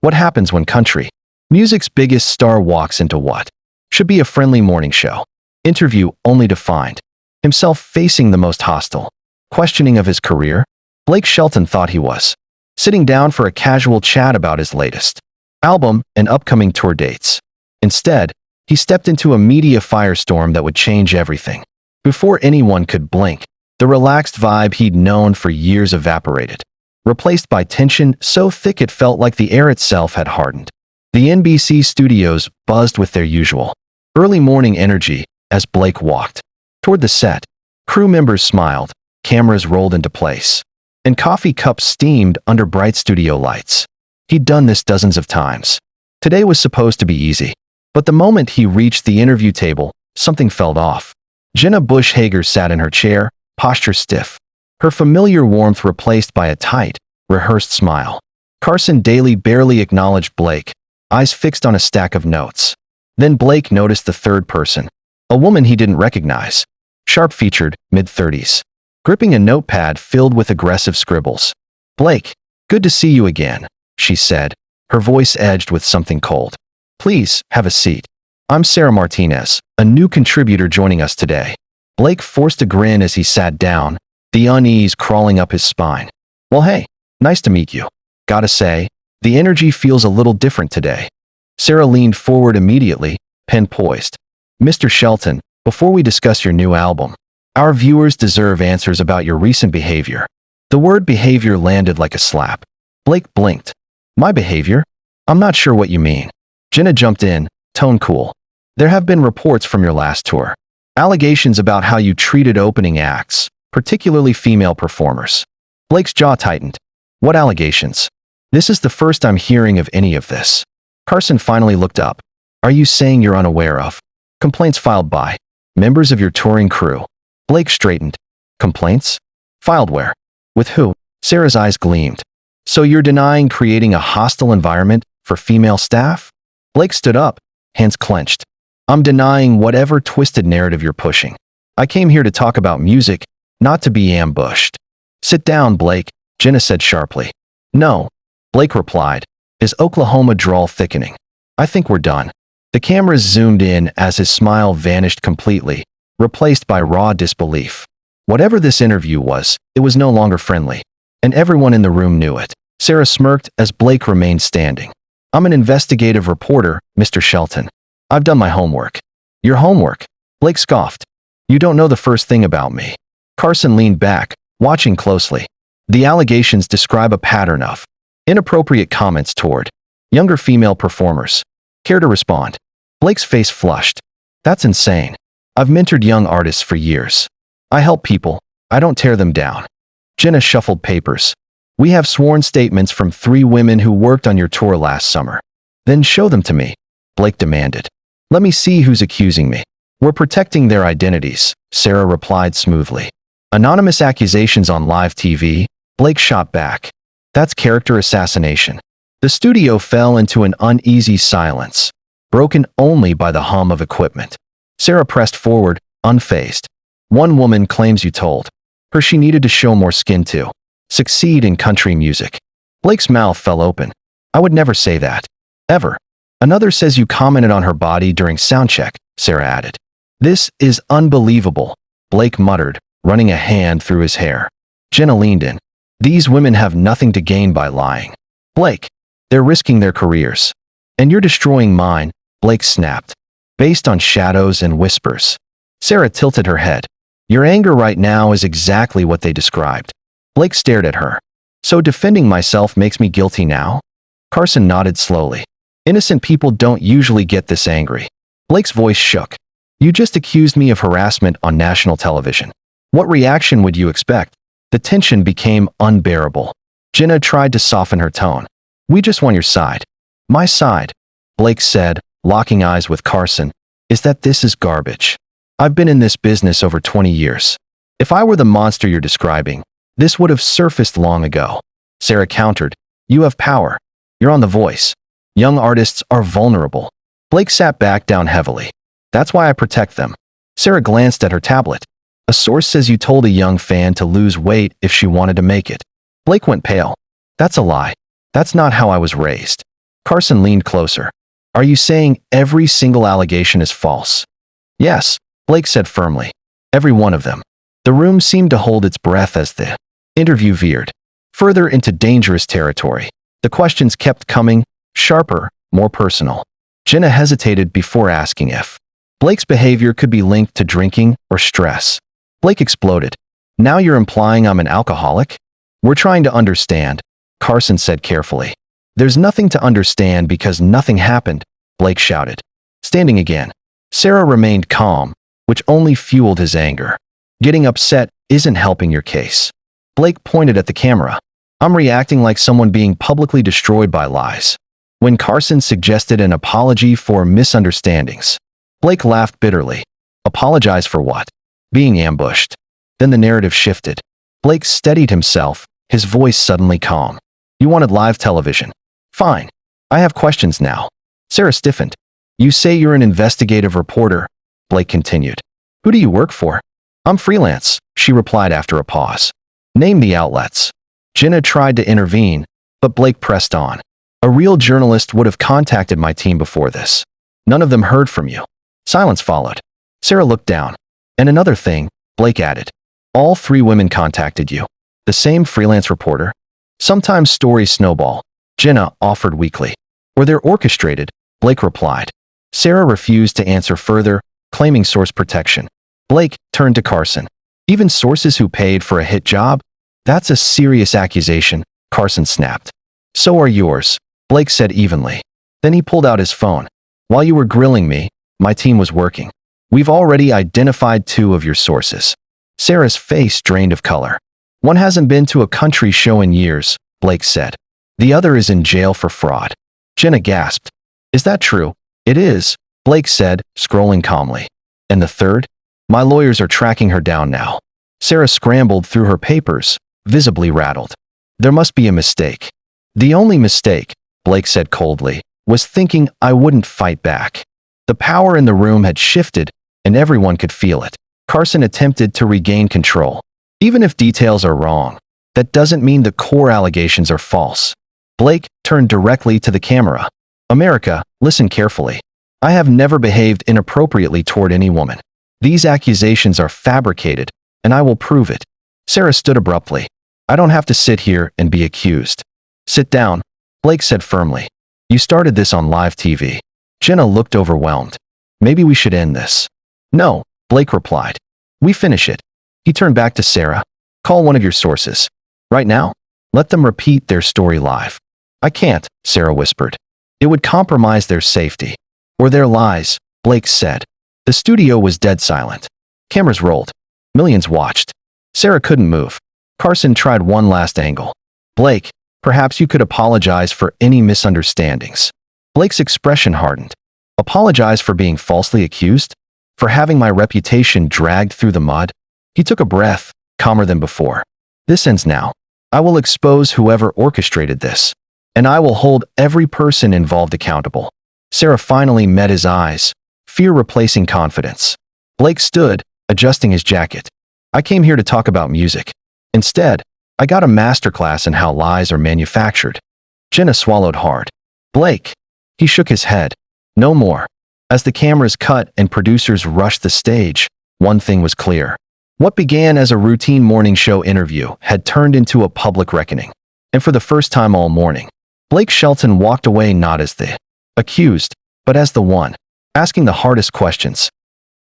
What happens when country music's biggest star walks into what should be a friendly morning show interview only to find himself facing the most hostile questioning of his career? Blake Shelton thought he was sitting down for a casual chat about his latest album and upcoming tour dates. Instead, he stepped into a media firestorm that would change everything. Before anyone could blink, the relaxed vibe he'd known for years evaporated, replaced by tension so thick it felt like the air itself had hardened. The NBC studios buzzed with their usual early morning energy as Blake walked toward the set. Crew members smiled, cameras rolled into place, and coffee cups steamed under bright studio lights. He'd done this dozens of times. Today was supposed to be easy. But the moment he reached the interview table, something felt off. Jenna Bush Hager sat in her chair, posture stiff, her familiar warmth replaced by a tight, rehearsed smile. Carson Daly barely acknowledged Blake, eyes fixed on a stack of notes. Then Blake noticed the third person, a woman he didn't recognize, sharp-featured, mid-30s, gripping a notepad filled with aggressive scribbles. "Blake, good to see you again," she said, her voice edged with something cold. "Please, have a seat. I'm Sarah Martinez, a new contributor joining us today." Blake forced a grin as he sat down, the unease crawling up his spine. "Well, hey, nice to meet you. Gotta say, the energy feels a little different today." Sarah leaned forward immediately, pen poised. "Mr. Shelton, before we discuss your new album, our viewers deserve answers about your recent behavior." The word behavior landed like a slap. Blake blinked. "My behavior? I'm not sure what you mean." Jenna jumped in, tone cool. "There have been reports from your last tour. Allegations about how you treated opening acts, particularly female performers." Blake's jaw tightened. "What allegations? This is the first I'm hearing of any of this." Carson finally looked up. "Are you saying you're unaware of complaints filed by members of your touring crew?" Blake straightened. "Complaints? Filed where? With who?" Sarah's eyes gleamed. "So you're denying creating a hostile environment for female staff?" Blake stood up, hands clenched. "I'm denying whatever twisted narrative you're pushing. I came here to talk about music, not to be ambushed." "Sit down, Blake," Jenna said sharply. "No," Blake replied, his Oklahoma drawl thickening. "I think we're done." The cameras zoomed in as his smile vanished completely, replaced by raw disbelief. Whatever this interview was, it was no longer friendly, and everyone in the room knew it. Sarah smirked as Blake remained standing. "I'm an investigative reporter, Mr. Shelton. I've done my homework." "Your homework?" Blake scoffed. "You don't know the first thing about me." Carson leaned back, watching closely. "The allegations describe a pattern of inappropriate comments toward younger female performers. Care to respond?" Blake's face flushed. "That's insane. I've mentored young artists for years. I help people. I don't tear them down." Jenna shuffled papers. "We have sworn statements from 3 women who worked on your tour last summer." "Then show them to me," Blake demanded. "Let me see who's accusing me." "We're protecting their identities," Sarah replied smoothly. "Anonymous accusations on live TV," Blake shot back. "That's character assassination." The studio fell into an uneasy silence, broken only by the hum of equipment. Sarah pressed forward, unfazed. "One woman claims you told her she needed to show more skin to succeed in country music." Blake's mouth fell open. "I would never say that. Ever." "Another says you commented on her body during soundcheck," Sarah added. "This is unbelievable," Blake muttered, running a hand through his hair. Jenna leaned in. "These women have nothing to gain by lying. Blake, they're risking their careers. And you're destroying mine," Blake snapped. "Based on shadows and whispers." Sarah tilted her head. "Your anger right now is exactly what they described." Blake stared at her. "So defending myself makes me guilty now?" Carson nodded slowly. "Innocent people don't usually get this angry." Blake's voice shook. "You just accused me of harassment on national television. What reaction would you expect?" The tension became unbearable. Jenna tried to soften her tone. "We just want your side." "My side," Blake said, locking eyes with Carson, "is that this is garbage. I've been in this business over 20 years. If I were the monster you're describing, this would have surfaced long ago." Sarah countered. "You have power. You're on The Voice. Young artists are vulnerable." Blake sat back down heavily. "That's why I protect them." Sarah glanced at her tablet. "A source says you told a young fan to lose weight if she wanted to make it." Blake went pale. "That's a lie. That's not how I was raised." Carson leaned closer. Are you saying every single allegation is false? Yes, Blake said firmly. Every one of them. The room seemed to hold its breath as the interview veered further into dangerous territory. The questions kept coming, sharper, more personal. Jenna hesitated before asking if Blake's behavior could be linked to drinking or stress. Blake exploded. Now you're implying I'm an alcoholic? We're trying to understand, Carson said carefully. There's nothing to understand because nothing happened, Blake shouted. Standing again, Sarah remained calm, which only fueled his anger. Getting upset isn't helping your case. Blake pointed at the camera. I'm reacting like someone being publicly destroyed by lies. When Carson suggested an apology for misunderstandings, Blake laughed bitterly. Apologize for what? Being ambushed. Then the narrative shifted. Blake steadied himself, his voice suddenly calm. You wanted live television. Fine. I have questions now. Sarah stiffened. You say you're an investigative reporter, Blake continued. Who do you work for? I'm freelance, she replied after a pause. Name the outlets. Jenna tried to intervene, but Blake pressed on. A real journalist would have contacted my team before this. None of them heard from you. Silence followed. Sarah looked down. And another thing, Blake added. All 3 women contacted you. The same freelance reporter? Sometimes stories snowball, Jenna offered weakly. Or they're orchestrated, Blake replied. Sarah refused to answer further, claiming source protection. Blake turned to Carson. Even sources who paid for a hit job? That's a serious accusation, Carson snapped. So are yours, Blake said evenly. Then he pulled out his phone. While you were grilling me, my team was working. We've already identified 2 of your sources. Sarah's face drained of color. One hasn't been to a country show in years, Blake said. The other is in jail for fraud. Jenna gasped. Is that true? It is, Blake said, scrolling calmly. And the third? My lawyers are tracking her down now. Sarah scrambled through her papers, visibly rattled. There must be a mistake. The only mistake, Blake said coldly, was thinking I wouldn't fight back. The power in the room had shifted, and everyone could feel it. Carson attempted to regain control. Even if details are wrong, that doesn't mean the core allegations are false. Blake turned directly to the camera. America, listen carefully. I have never behaved inappropriately toward any woman. These accusations are fabricated, and I will prove it. Sarah stood abruptly. I don't have to sit here and be accused. Sit down, Blake said firmly. You started this on live TV. Jenna looked overwhelmed. Maybe we should end this. No, Blake replied. We finish it. He turned back to Sarah. Call one of your sources. Right now? Let them repeat their story live. I can't, Sarah whispered. It would compromise their safety. Or their lies, Blake said. The studio was dead silent. Cameras rolled. Millions watched. Sarah couldn't move. Carson tried one last angle. Blake, perhaps you could apologize for any misunderstandings. Blake's expression hardened. Apologize for being falsely accused? For having my reputation dragged through the mud? He took a breath, calmer than before. This ends now. I will expose whoever orchestrated this. And I will hold every person involved accountable. Sarah finally met his eyes, fear replacing confidence. Blake stood, adjusting his jacket. I came here to talk about music. Instead, I got a masterclass in how lies are manufactured. Jenna swallowed hard. Blake. He shook his head. No more. As the cameras cut and producers rushed the stage, one thing was clear. What began as a routine morning show interview had turned into a public reckoning. And for the first time all morning, Blake Shelton walked away not as the accused, but as the one asking the hardest questions.